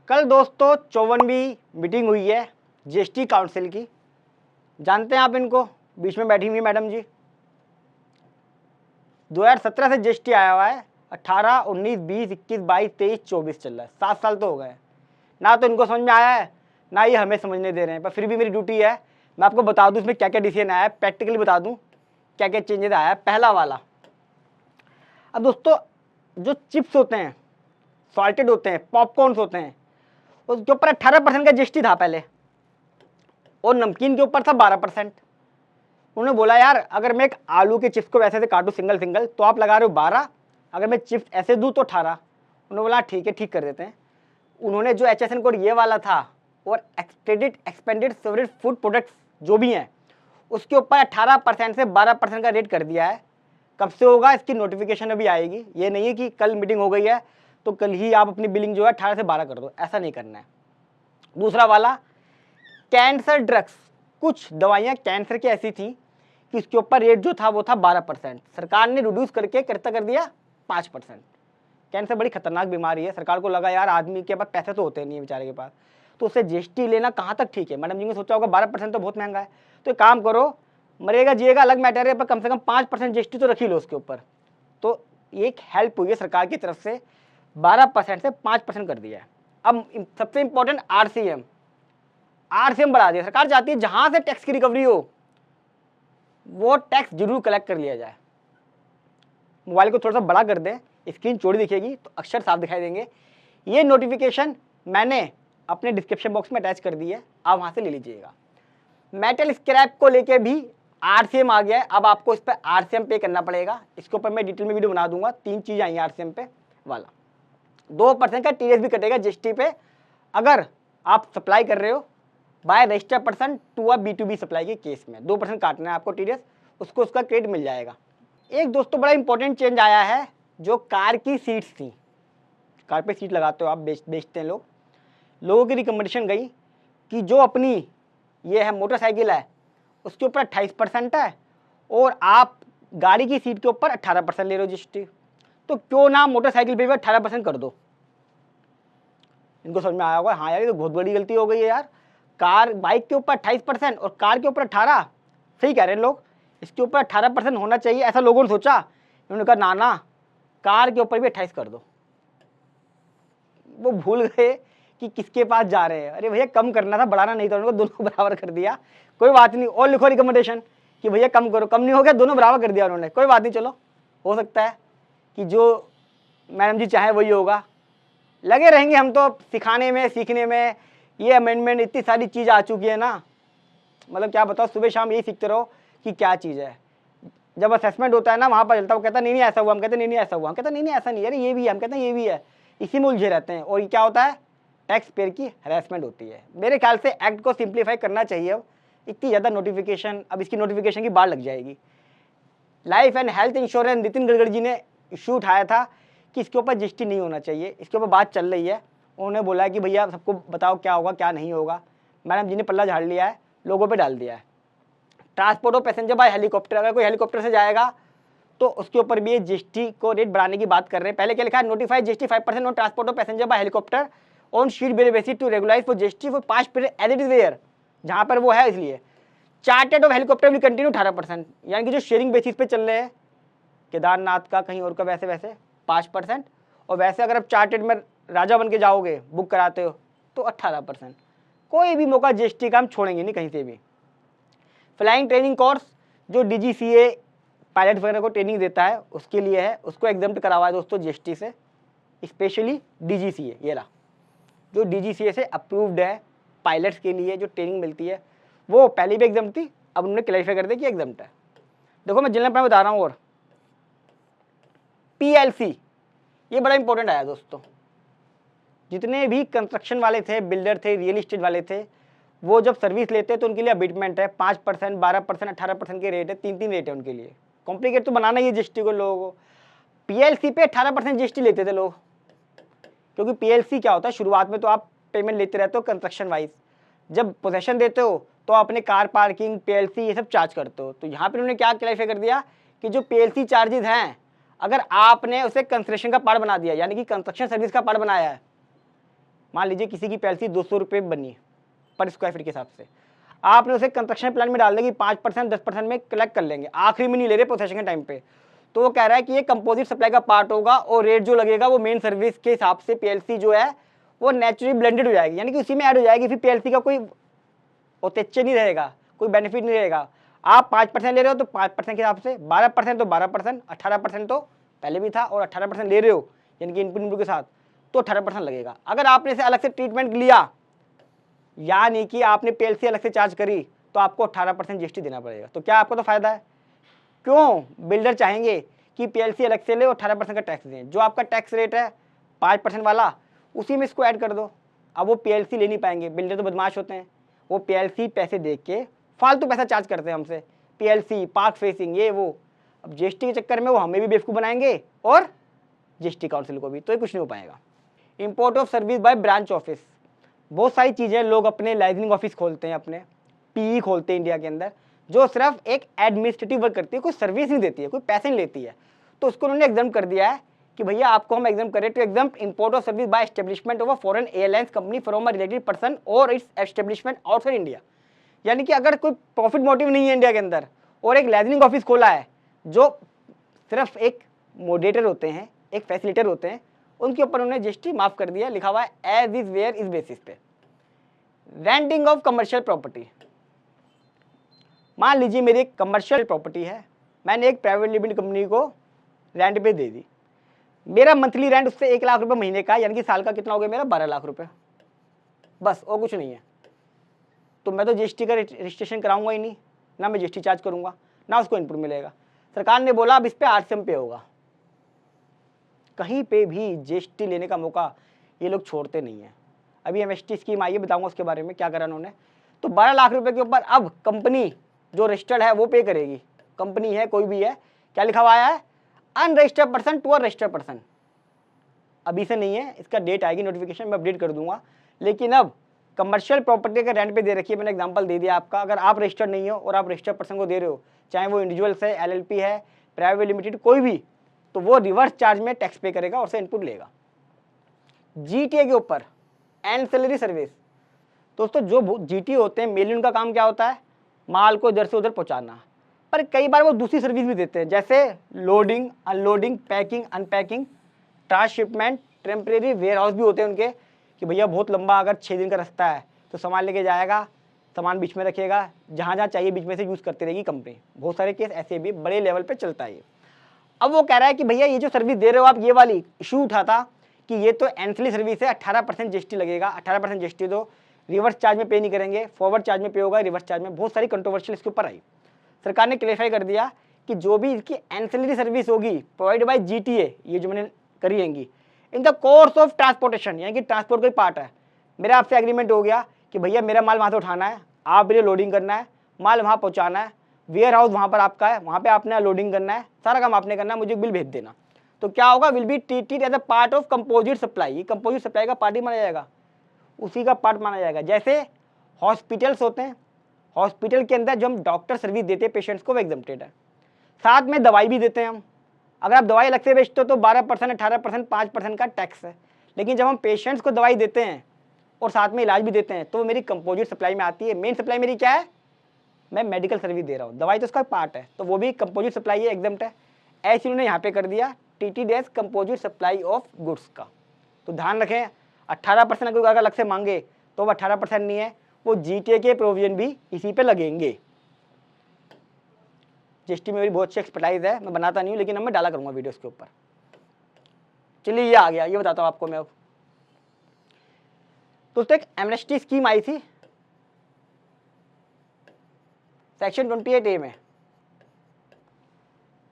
कल दोस्तों 54वीं मीटिंग हुई है जीएसटी काउंसिल की। जानते हैं आप इनको? बीच में बैठी हुई मैडम जी। 2017 से जीएसटी आया हुआ है। 18, 19, 20, 21, 22, 23, 24 चल रहा है। 7 साल तो हो गए। ना तो इनको समझ में आया है, ना ये हमें समझने दे रहे हैं। पर फिर भी मेरी ड्यूटी है, मैं आपको बता दूं इसमें क्या क्या डिसीजन आया है, प्रैक्टिकली बता दूं क्या क्या चेंजेस आया है। पहला वाला, अब दोस्तों जो चिप्स होते हैं, सॉल्टेड होते हैं, पॉपकॉर्न्स होते हैं, उसके ऊपर 18% का जीएसटी था पहले, और नमकीन के ऊपर था 12%। उन्होंने बोला यार अगर मैं एक आलू के चिप्स को वैसे से काटूं सिंगल सिंगल तो आप लगा रहे हो 12, अगर मैं चिप्स ऐसे दूं तो 18। उन्होंने बोला ठीक है, ठीक कर देते हैं। उन्होंने जो HSN कोड ये वाला था और एक्सपेंडेड सेवरेज फूड प्रोडक्ट्स जो भी हैं उसके ऊपर 18% से 12% का रेट कर दिया है। कब से होगा इसकी नोटिफिकेशन अभी आएगी। ये नहीं है कि कल मीटिंग हो गई है तो कल ही आप अपनी बिलिंग जो है 18 से 12 कर दो, ऐसा नहीं करना है। दूसरा वाला, कैंसर ड्रग्स, कुछ दवाइयाँ कैंसर की ऐसी थी कि उसके ऊपर रेट जो था वो था 12%, सरकार ने रिड्यूस करके कितना कर दिया 5%। कैंसर बड़ी खतरनाक बीमारी है। सरकार को लगा यार आदमी के पास पैसे तो होते नहीं है बेचारे के पास, तो उससे जीएसटी लेना कहाँ तक ठीक है। मैडम जी ने सोचा होगा 12% तो बहुत महंगा है, तो एक काम करो, मरेगा जिएगा अलग मैटर है, पर कम से कम 5% जीएसटी तो रख ही लो उसके ऊपर। तो एक हेल्प हुई है सरकार की तरफ से, 12% से 5% कर दिया है। अब सबसे इंपॉर्टेंट आरसीएम बढ़ा दिया। सरकार चाहती है जहां से टैक्स की रिकवरी हो वो टैक्स जरूर कलेक्ट कर लिया जाए। मोबाइल को थोड़ा सा बड़ा कर दें, स्क्रीन चौड़ी दिखेगी तो अक्षर साफ दिखाई देंगे। ये नोटिफिकेशन मैंने अपने डिस्क्रिप्शन बॉक्स में अटैच कर दी है, आप वहां से ले लीजिएगा। मेटल स्क्रैप को लेके भी आरसीएम आ गया है। अब आपको इस पर आरसीएम पे करना पड़ेगा। इसके ऊपर मैं डिटेल में वीडियो बना दूंगा। 3 चीज आई आरसीएम पे वाला। 2% का टीडीएस भी कटेगा जीएसटी पे अगर आप सप्लाई कर रहे हो by registered person to a B2B supply के केस में। 2% काटना है आपको टीडीएस, उसको उसका क्रेडिट मिल जाएगा। एक दोस्तों बड़ा इंपॉर्टेंट चेंज आया है, जो कार की सीट्स थी, कार पे सीट लगाते हो आप, बेचते हैं लोग, लोगों की रिकमेंडेशन गई कि जो अपनी ये है मोटरसाइकिल है उसके ऊपर 28% है और आप गाड़ी की सीट के ऊपर 18% ले रहे हो जीएसटी, तो क्यों ना मोटरसाइकिल पे भी 18% कर दो। इनको समझ में आया होगा, हाँ यार ये तो बहुत बड़ी गलती हो गई है यार। कार बाइक के ऊपर 28% और कार के ऊपर 18, सही कह रहे हैं लोग, इसके ऊपर 18% होना चाहिए, ऐसा लोगों ने सोचा। उन्होंने कहा ना ना, कार के ऊपर भी 28 कर दो। वो भूल गए कि किसके पास जा रहे हैं। अरे भैया कम करना था, बढ़ाना नहीं था, उनको दोनों बराबर कर दिया। कोई बात नहीं, और लिखो रिकमेंडेशन कि भैया कम करो, कम नहीं हो गया, दोनों बराबर कर दिया उन्होंने। कोई बात नहीं, चलो हो सकता है कि जो मैडम जी चाहे वही होगा। लगे रहेंगे हम तो सिखाने में, सीखने में। ये अमेंडमेंट इतनी सारी चीज़ आ चुकी है ना, मतलब क्या बताओ, सुबह शाम यही सीखते रहो कि क्या चीज़ है। जब असेसमेंट होता है ना वहाँ पर चलता है, वो कहता नहीं नहीं ऐसा हुआ, हम कहते नहीं नहीं ऐसा हुआ, हम कहते नहीं नहीं ऐसा नहीं, अरे ये भी है, हम कहते हैं ये भी है। इसी में उलझे रहते हैं और ये क्या होता है, टैक्स पेयर की हरासमेंट होती है। मेरे ख्याल से एक्ट को सिंप्लीफाई करना चाहिए। अब इतनी ज़्यादा नोटिफिकेशन, अब इसकी नोटिफिकेशन की बाढ़ लग जाएगी। Life and health insurance, Nitin Gadkari ji ने इशू उठाया था कि इसके ऊपर जीएसटी नहीं होना चाहिए, इसके ऊपर बात चल रही है। उन्होंने बोला है कि भैया सबको बताओ क्या होगा क्या नहीं होगा। मैडम जी ने पल्ला झाड़ लिया है, लोगों पे डाल दिया है। Transport of passenger by helicopter, अगर कोई हेलीकॉप्टर से जाएगा तो उसके ऊपर भी जीएसटी को रेट बढ़ाने की बात कर रहे हैं। पहले क्या लिखा है, notify GST 5% on transport of passenger by helicopter on seat basis to regularise for GST for 5 period as it is there, जहाँ पर वो है। इसलिए chartered of helicopter will continue 18%, यानी कि जो शेयरिंग बेसिस पे चल रहे हैं, केदारनाथ का कहीं और का, वैसे वैसे 5%। और वैसे अगर आप चार्टेड में राजा बन के जाओगे, बुक कराते हो, तो 18%। कोई भी मौका जीएसटी का हम छोड़ेंगे नहीं कहीं से भी। फ्लाइंग ट्रेनिंग कोर्स जो डीजीसीए पायलट वगैरह को ट्रेनिंग देता है उसके लिए है, उसको एग्जम्प्ट करा हुआ है दोस्तों जीएसटी से, स्पेशली डीजीसीए। ये रहा जो डीजीसीए से अप्रूव्ड है पायलट्स के लिए जो ट्रेनिंग मिलती है, वो पहले भी एग्जम्प्ट थी, अब उन्होंने क्लैरिफाई कर दिया कि एग्जम्प्ट है। देखो मैं जनरल प्लान बता रहा हूँ। और पीएलसी, ये बड़ा इंपॉर्टेंट आया दोस्तों। जितने भी कंस्ट्रक्शन वाले थे, बिल्डर थे, रियल एस्टेट वाले थे, वो जब सर्विस लेते हैं तो उनके लिए अबिटमेंट है 5%, 12%, 18% के रेट है, 3 रेट है उनके लिए। कॉम्प्लिकेट तो बनाना ही है जीएसटी को लोगों को। पीएलसी पे 18% जीएसटी लेते थे लोग, क्योंकि पीएलसी क्या होता है, शुरुआत में तो आप पेमेंट लेते रहते हो कंस्ट्रक्शन वाइज, जब पोजेशन देते हो तो अपने कार पार्किंग, पीएलसी ये सब चार्ज करते हो। तो यहाँ पर उन्होंने क्या क्लैरिफाई कर दिया कि जो पीएलसी चार्जेस हैं, अगर आपने उसे कंस्ट्रक्शन का पार्ट बना दिया, यानी कि कंस्ट्रक्शन सर्विस का पार्ट बनाया है, मान लीजिए किसी की पीएलसी 200 रुपये बनी पर स्क्वायर फीट के हिसाब से, आपने उसे कंस्ट्रक्शन प्लान में डाल देगी 5% 10% में कलेक्ट कर लेंगे, आखिरी में नहीं ले रहे प्रोसेसिंग के टाइम पे। तो वो कह रहा है कि ये कंपोजिट सप्लाई का पार्ट होगा और रेट जो लगेगा वो मेन सर्विस के हिसाब से पीएलसी जो है वो नेचुरली ब्लेंडेड हो जाएगी, यानी कि उसी में ऐड हो जाएगी। फिर पीएलसी का कोई औचित्य नहीं रहेगा, कोई बेनिफिट नहीं रहेगा। आप 5% ले रहे हो तो 5% के हिसाब से, 12% तो 12%, 18% तो पहले भी था और 18% ले रहे हो यानी कि इनपुट के साथ तो 18% लगेगा। अगर आपने इसे अलग से ट्रीटमेंट लिया यानी कि आपने पीएलसी अलग से चार्ज करी तो आपको 18% जीएसटी देना पड़ेगा। तो क्या आपको तो फायदा है? क्यों? बिल्डर चाहेंगे कि पीएलसी अलग से ले और 18% का टैक्स दें। जो आपका टैक्स रेट है 5% वाला उसी में इसको ऐड कर दो। अब वो पीएलसी ले नहीं पाएंगे, बिल्डर तो बदमाश होते हैं, वो पीएलसी पैसे दे के फालतू पैसा चार्ज करते हैं हमसे, पीएलसी पार्क फेसिंग ये वो। अब जीएसटी के चक्कर में वो हमें भी बेवकूफ़ बनाएंगे और जीएसटी काउंसिल को भी, तो ये कुछ नहीं हो पाएगा। Import of service by branch office, बहुत सारी चीज़ें लोग अपने लाइसेंसिंग ऑफिस खोलते हैं, अपने पीई खोलते हैं इंडिया के अंदर, जो सिर्फ एक एडमिनिस्ट्रेटिव वर्क करती है, कोई सर्विस नहीं देती है, कोई पैसे नहीं लेती है। तो उसको उन्होंने एग्जाम कर दिया है कि भैया आपको हम एग्जाम करें to exam import of service by establishment of a foreign airlines company from a related person और इट्स एस्टेब्लिशमेंट आउटसाइड इंडिया। यानी कि अगर कोई प्रॉफिट मोटिव नहीं है इंडिया के अंदर और एक लाइसेंसिंग ऑफिस खोला है जो सिर्फ एक मॉडरेटर होते हैं, एक फैसिलिटेटर होते हैं, उनके ऊपर उन्होंने जीएसटी माफ कर दिया, लिखा हुआ है एज इज वेयर इस बेसिस पे। रेंटिंग ऑफ कमर्शियल प्रॉपर्टी, मान लीजिए मेरी एक कमर्शियल प्रॉपर्टी है, मैंने एक प्राइवेट लिमिटेड कंपनी को रेंट पे दे दी, मेरा मंथली रेंट उससे 1 लाख रुपए महीने का, यानी कि साल का कितना हो गया मेरा 12 लाख रुपए, बस और कुछ नहीं है। तो मैं तो जीएसटी का रजिस्ट्रेशन कराऊंगा ही नहीं, ना मैं जीएसटी चार्ज करूंगा, ना उसको इनपुट मिलेगा। सरकार ने बोला अब इस पे आरसीएम पे होगा। कहीं पे भी जीएसटी लेने का मौका ये लोग छोड़ते नहीं है। अभी एमएसटी स्कीम आई है, बताऊंगा उसके बारे में क्या करा उन्होंने। तो 12 लाख रुपए के ऊपर अब कंपनी जो रजिस्टर्ड है वो पे करेगी। कंपनी है कोई भी है, क्या लिखा हुआ है, unregistered person to a registered person. अभी से नहीं है, इसका डेट आएगी नोटिफिकेशन, मैं अपडेट कर दूंगा। लेकिन अब कमर्शियल प्रॉपर्टी का रेंट पे दे रखी है, मैंने एग्जांपल दे दिया आपका। अगर आप रजिस्टर्ड नहीं हो और आप रजिस्टर्ड पर्सन को दे रहे हो, चाहे वो इंडिविजुअल्स है, एलएलपी है, प्राइवेट लिमिटेड कोई भी, तो वो रिवर्स चार्ज में टैक्स पे करेगा और उसे इनपुट लेगा। जीटीए के ऊपर एंसिलरी सर्विस, दोस्तों जो जीटीए होते हैं मेनली उनका काम क्या होता है, माल को इधर से उधर पहुंचाना। पर कई बार वो दूसरी सर्विस भी देते हैं, जैसे loading, unloading, packing, unpacking, transhipment, temporary warehouse भी होते हैं उनके, कि भैया बहुत लंबा अगर 6 दिन का रास्ता है तो सामान लेके जाएगा, सामान बीच में रखेगा, जहाँ जहाँ चाहिए बीच में से यूज़ करती रहेगी कंपनी। बहुत सारे केस ऐसे भी बड़े लेवल पे चलता है ये। अब वो कह रहा है कि भैया ये जो सर्विस दे रहे हो आप, ये वाली इशू उठा था कि ये तो एंसिलरी सर्विस है, 18% जीएसटी लगेगा, 18% जीएसटी दो, रिवर्स चार्ज में पे नहीं करेंगे, फॉरवर्ड चार्ज में पे होगा, रिवर्स चार्ज में। बहुत सारी कंट्रोवर्शियल इसके ऊपर आई। सरकार ने क्लेरिफाई कर दिया कि जो भी इसकी एंसिलरी सर्विस होगी प्रोवाइड बाय जीटीए, ये जो मैंने करी हैंगी, in the course of transportation, यानी कि ट्रांसपोर्ट का पार्ट है। मेरा आपसे एग्रीमेंट हो गया कि भैया मेरा माल वहाँ से उठाना है, आप मेरे लोडिंग करना है, माल वहाँ पहुँचाना है, वेयर हाउस वहाँ पर आपका है, वहाँ पे आपने लोडिंग करना है, सारा काम आपने करना है, मुझे बिल भेज देना। तो क्या होगा, will be treated as a part of composite supply. ये कंपोजिट सप्लाई का पार्ट ही माना जाएगा, उसी का पार्ट माना जाएगा। जैसे हॉस्पिटल्स होते हैं, हॉस्पिटल के अंदर जो हम डॉक्टर सर्विस देते हैं पेशेंट्स को, वो एग्जम्प्टेड है। साथ में दवाई भी देते हैं हम। अगर आप दवाई अलग से बेचते हो तो 12%, 18%, 5% का टैक्स है। लेकिन जब हम पेशेंट्स को दवाई देते हैं और साथ में इलाज भी देते हैं तो वो मेरी कंपोजिट सप्लाई में आती है। मेन सप्लाई मेरी क्या है, मैं मेडिकल सर्विस दे रहा हूँ, दवाई तो उसका पार्ट है, तो वो भी कंपोजिट सप्लाई है, एग्जम्प्ट है। ऐसे उन्होंने यहाँ पे कर दिया TTD as composite supply of goods का। तो ध्यान रखें, 18% अगर अलग से मांगे तो वो 18% नहीं है, वो जीटीए के प्रोविजन भी इसी पे लगेंगे। जीएसटी में मेरी बहुत अच्छी एक्सपर्टाइज है, मैं बनाता नहीं हूँ, लेकिन अब मैं डाला करूँगा वीडियोस के ऊपर। चलिए ये आ गया, ये बताता हूँ आपको मैं अब। दोस्तों एक एमनेस्टी स्कीम आई थी सेक्शन 28A में।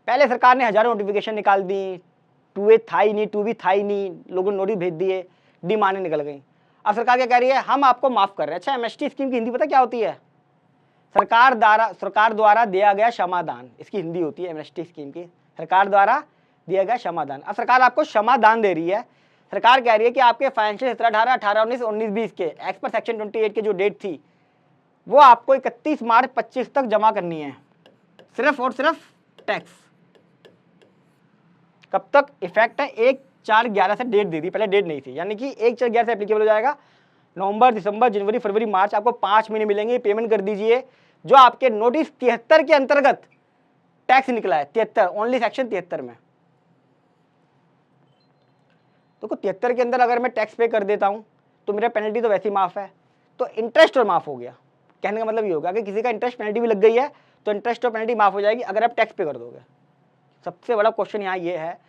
पहले सरकार ने हजारों नोटिफिकेशन निकाल दी, 2A था ही नहीं, 2B था ही नहीं, लोगों ने नोटिस भेज दिए, डिमांडें निकल गई। अब सरकार क्या कह रही है, हम आपको माफ कर रहे हैं। अच्छा, एमनेस्टी स्कीम की हिंदी पता क्या होती है, सरकार द्वारा दिया गया क्षमादान, इसकी हिंदी होती है एमनेस्टी स्कीम की, सरकार द्वारा दिया गया क्षमादान। अब सरकार आपको क्षमादान दे रही है। सरकार कह रही है कि आपके फाइनेंशियल 17, 18, 19, 20 के एक्स पर सेक्शन 28 की जो डेट थी वो आपको 31 मार्च 25 तक जमा करनी है, सिर्फ और सिर्फ टैक्स। कब तक इफेक्ट है, 1 4/11 से डेट दे दी, पहले डेट नहीं थी, यानी कि 1/4/11 से एप्लीकेबल हो जाएगा। नवंबर, दिसंबर, जनवरी, फरवरी, मार्च, आपको 5 महीने मिलेंगे, पेमेंट कर दीजिए। जो आपके नोटिस 73 के अंतर्गत टैक्स निकला है, 73 ओनली सेक्शन 73 में। तो 73 के अंदर अगर मैं टैक्स पे कर देता हूं तो मेरा पेनल्टी तो वैसे ही माफ है, तो इंटरेस्ट और माफ हो गया। कहने का मतलब ये होगा कि किसी का इंटरेस्ट पेनल्टी भी लग गई है तो इंटरेस्ट और पेनल्टी माफ हो जाएगी अगर आप टैक्स पे कर दोगे। सबसे बड़ा क्वेश्चन यहाँ ये है,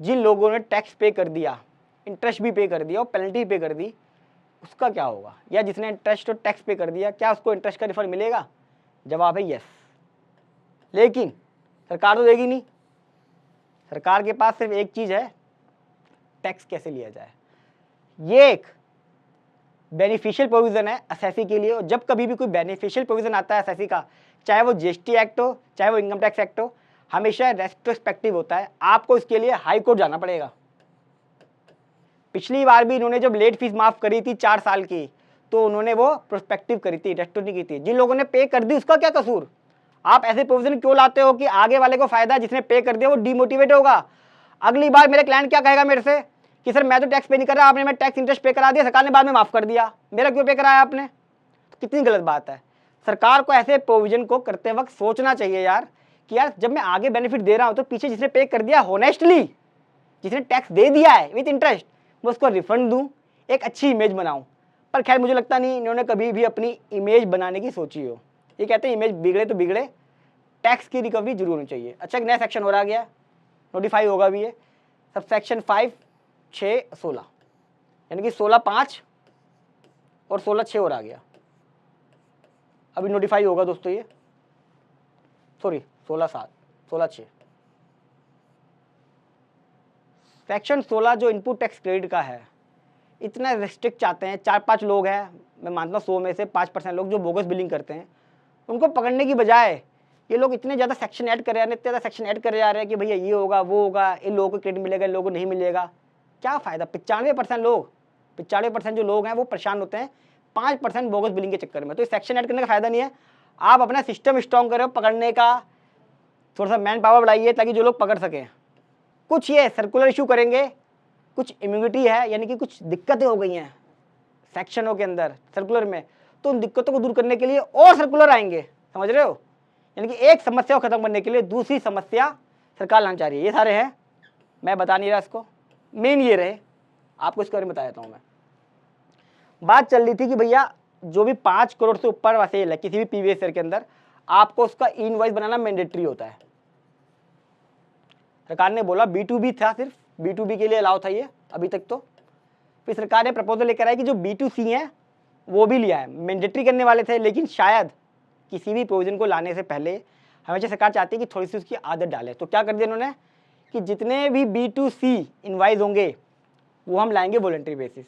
जिन लोगों ने टैक्स पे कर दिया, इंटरेस्ट भी पे कर दिया और पेनल्टी पे कर दी, उसका क्या होगा? या जिसने इंटरेस्ट और टैक्स पे कर दिया, क्या उसको इंटरेस्ट का रिफंड मिलेगा? जवाब है यस। लेकिन सरकार तो देगी नहीं। सरकार के पास सिर्फ एक चीज है, टैक्स कैसे लिया जाए। ये एक बेनिफिशियल प्रोविजन है असेसी के लिए, और जब कभी भी कोई बेनिफिशियल प्रोविजन आता है असेसी का, चाहे वो जीएसटी एक्ट हो, चाहे वो इनकम टैक्स एक्ट हो, हमेशा रेट्रोस्पेक्टिव होता है। आपको इसके लिए हाई कोर्ट जाना पड़ेगा। पिछली बार भी इन्होंने जब लेट फीस माफ करी थी 4 साल की, तो उन्होंने वो प्रोस्पेक्टिव करी थी, रेट्रो नहीं की थी। जिन लोगों ने पे कर दी उसका क्या कसूर? आप ऐसे प्रोविजन क्यों लाते हो कि आगे वाले को फायदा, जिसने पे कर दिया वो डिमोटिवेट होगा। अगली बार मेरे क्लाइंट क्या कहेगा मेरे से कि सर मैं तो टैक्स पे नहीं कर रहा, आपने मैं टैक्स इंटरेस्ट पे करा दिया, सरकार ने बाद में माफ कर दिया, मेरा क्यों पे कराया आपने? तो कितनी गलत बात है। सरकार को ऐसे प्रोविजन को करते वक्त सोचना चाहिए यार कि यार जब मैं आगे बेनिफिट दे रहा हूं तो पीछे जिसने पे कर दिया होनेस्टली, जिसने टैक्स दे दिया है विद इंटरेस्ट, मैं उसको रिफंड दूं, एक अच्छी इमेज बनाऊं। पर खैर मुझे लगता नहीं इन्होंने कभी भी अपनी इमेज बनाने की सोची हो। ये कहते हैं इमेज बिगड़े तो बिगड़े, टैक्स की रिकवरी जरूर होनी चाहिए। अच्छा, एक नया सेक्शन हो रहा गया, नोटिफाई होगा भी ये, सब सेक्शन 5, 6, 16, यानी कि 16(5) और 16(6) हो रहा गया। अभी नोटिफाई होगा दोस्तों ये, सॉरी 16(7), 16(6). सेक्शन 16 जो इनपुट टैक्स क्रेडिट का है, इतना रिस्ट्रिक्ट चाहते हैं। 4-5 लोग हैं, मैं मानता हूँ 100 में से 5% लोग जो बोगस बिलिंग करते हैं, उनको पकड़ने की बजाय ये लोग इतने ज़्यादा सेक्शन ऐड कर रहे हैं, इतने ज़्यादा सेक्शन ऐड करे जा रहे हैं कि भैया ये होगा वो होगा, इन लोगों को क्रेडिट मिलेगा, इन लोगों को नहीं मिलेगा। क्या फ़ायदा? 95% जो लोग हैं वो परेशान होते हैं 5% बोगस बिलिंग के चक्कर में। तो इस सेक्शन ऐड करने का फ़ायदा नहीं है। आप अपना सिस्टम स्ट्रॉन्ग करो, पकड़ने का थोड़ा सा मैन पावर बढ़ाइए ताकि जो लोग पकड़ सकें। कुछ ये सर्कुलर इशू करेंगे, कुछ इम्यूनिटी है, यानी कि कुछ दिक्कतें हो गई हैं सेक्शनों के अंदर सर्कुलर में, तो उन दिक्कतों को दूर करने के लिए और सर्कुलर आएंगे, समझ रहे हो? यानी कि एक समस्या को खत्म करने के लिए दूसरी समस्या सरकार लाना चाह रही है। ये सारे हैं, मैं बता नहीं रहा इसको, मेन ये रहे, आपको इसके बारे में बता देता हूँ मैं। बात चल रही थी कि भैया जो भी 5 करोड़ से ऊपर का सेल है किसी भी पीवीएस ईयर के अंदर, आपको उसका इनवॉइस बनाना मैंडेटरी होता है। सरकार ने बोला B2B था, सिर्फ B2B के लिए अलाउ था ये अभी तक। तो फिर सरकार ने प्रपोजल लेकर आई कि जो B2C है वो भी लिया है, मैंडेटरी करने वाले थे, लेकिन शायद किसी भी प्रोविजन को लाने से पहले हमेशा सरकार चाहती है कि थोड़ी सी उसकी आदत डाले। तो क्या कर दिया उन्होंने कि जितने भी B2C इनवाइस होंगे वो हम लाएंगे वॉलंटरी बेसिस,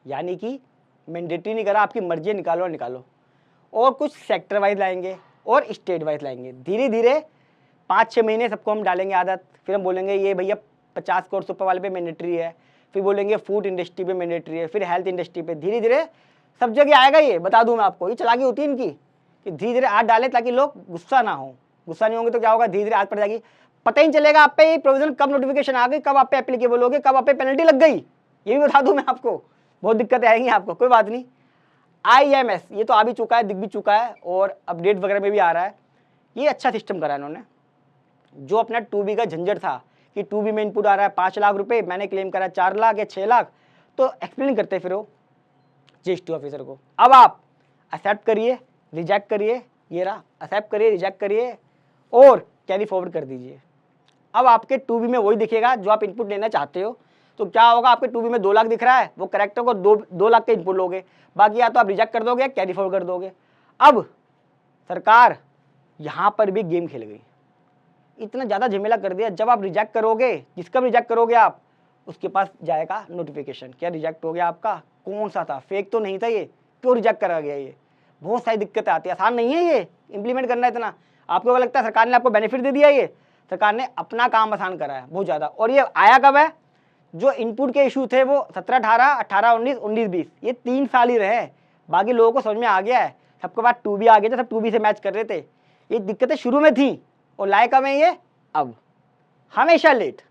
यानी कि मैंडेटरी नहीं करा, आपकी मर्जी निकालो और निकालो। और कुछ सेक्टर वाइज लाएंगे और स्टेट वाइज लाएंगे। धीरे धीरे 5-6 महीने सबको हम डालेंगे आदत, फिर हम बोलेंगे ये भैया 50 करोड़ से ऊपर वाले पे मैंडेटरी है, फिर बोलेंगे फूड इंडस्ट्री पे मैंडेटरी है, फिर हेल्थ इंडस्ट्री पे। धीरे धीरे सब जगह आएगा ये, बता दूं मैं आपको। ये चालाकी होती है इनकी कि धीरे धीरे हाथ डाले ताकि लोग गुस्सा ना हो। गुस्सा नहीं होंगे तो क्या होगा, धीरे धीरे हाथ पड़ जाएगी, पता ही नहीं चलेगा आप पे ये प्रोविजन कब नोटिफिकेशन आ गई, कब आप पे एप्लीकेबल हो गए, कब आप पे पेनल्टी लग गई। ये भी बता दूं मैं आपको, बहुत दिक्कतें आएंगी आपको, कोई बात नहीं। IMS ये तो आ भी चुका है, दिख भी चुका है और अपडेट वगैरह में भी आ रहा है। ये अच्छा सिस्टम करा है इन्होंने। जो अपना 2B का झंझट था कि 2B में इनपुट आ रहा है 5 लाख रुपए, मैंने क्लेम करा 4 लाख या 6 लाख, तो एक्सप्लेन करते फिर वो GST ऑफिसर को। अब आप एक्सेप्ट करिए, रिजेक्ट करिए, ये रहा, एक्सेप्ट करिए, रिजेक्ट करिए और कैरी फॉरवर्ड कर दीजिए। अब आपके 2B में वही दिखेगा जो आप इनपुट लेना चाहते हो। तो क्या होगा, आपके 2B में 2 लाख दिख रहा है, वो करेक्ट होगा, 2 लाख का इनपुट लोगे, बाकी या तो आप रिजेक्ट कर दोगे, कैरी फॉरवर्ड कर दोगे। अब सरकार यहां पर भी गेम खेल गई, इतना ज्यादा झमेला कर दिया। जब आप रिजेक्ट करोगे, जिसका भी रिजेक्ट करोगे आप, उसके पास जाएगा नोटिफिकेशन, क्या रिजेक्ट हो गया आपका, कौन सा था, फेक तो नहीं था, ये क्यों रिजेक्ट करा गया। ये बहुत सारी दिक्कतें आती है, आसान नहीं है ये इंप्लीमेंट करना। इतना आपको लगता है सरकार ने आपको बेनिफिट दे दिया, ये सरकार ने अपना काम आसान करा है बहुत ज्यादा। और ये आया कब है, जो इनपुट के इशू थे वो 17-18, 18-19, 19-20, ये 3 साल ही रहे। बाकी लोगों को समझ में आ गया है, सबके पास 2B आ गया था, सब 2B से मैच कर रहे थे। ये दिक्कतें शुरू में थी और लाए कब है ये, अब हमेशा लेट।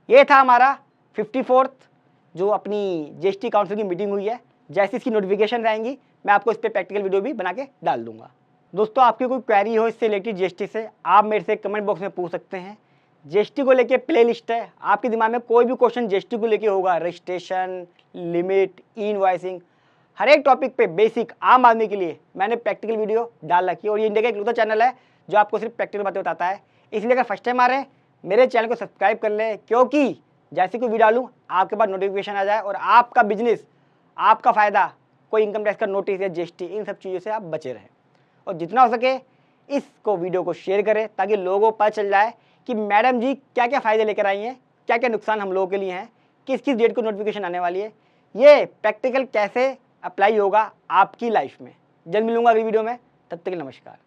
ये था हमारा 54th जो अपनी जीएसटी काउंसिल की मीटिंग हुई है। जैसे इसकी नोटिफिकेशन रहेंगी मैं आपको इस पर प्रैक्टिकल वीडियो भी बना के डाल दूंगा। दोस्तों आपकी कोई क्वेरी हो इससे रिलेटेड जीएसटी से, आप मेरे से कमेंट बॉक्स में पूछ सकते हैं। जीएसटी को लेके प्ले लिस्ट है, आपके दिमाग में कोई भी क्वेश्चन जीएसटी को लेके होगा, रजिस्ट्रेशन, लिमिट, ई इनवॉइसिंग, हर एक टॉपिक पे बेसिक आम आदमी के लिए मैंने प्रैक्टिकल वीडियो डाल रखी है। और ये इंडिया का इकलौता चैनल है जो आपको सिर्फ प्रैक्टिकल बातें बताता है। इसलिए अगर फर्स्ट टाइम आ रहे हैं मेरे चैनल को सब्सक्राइब कर लें, क्योंकि जैसे कोई वीडियो डालूँ आपके पास नोटिफिकेशन आ जाए और आपका बिजनेस, आपका फ़ायदा, कोई इनकम टैक्स का नोटिस या जीएसटी, इन सब चीज़ों से आप बचे रहें। और जितना हो सके इसको वीडियो को शेयर करें ताकि लोगों को पता चल जाए कि मैडम जी क्या क्या फ़ायदे लेकर आई हैं, क्या क्या नुकसान हम लोगों के लिए हैं, किस किस डेट को नोटिफिकेशन आने वाली है, ये प्रैक्टिकल कैसे अप्लाई होगा आपकी लाइफ में। जल्द मिलूंगा अगली वीडियो में, तब तक के लिए नमस्कार।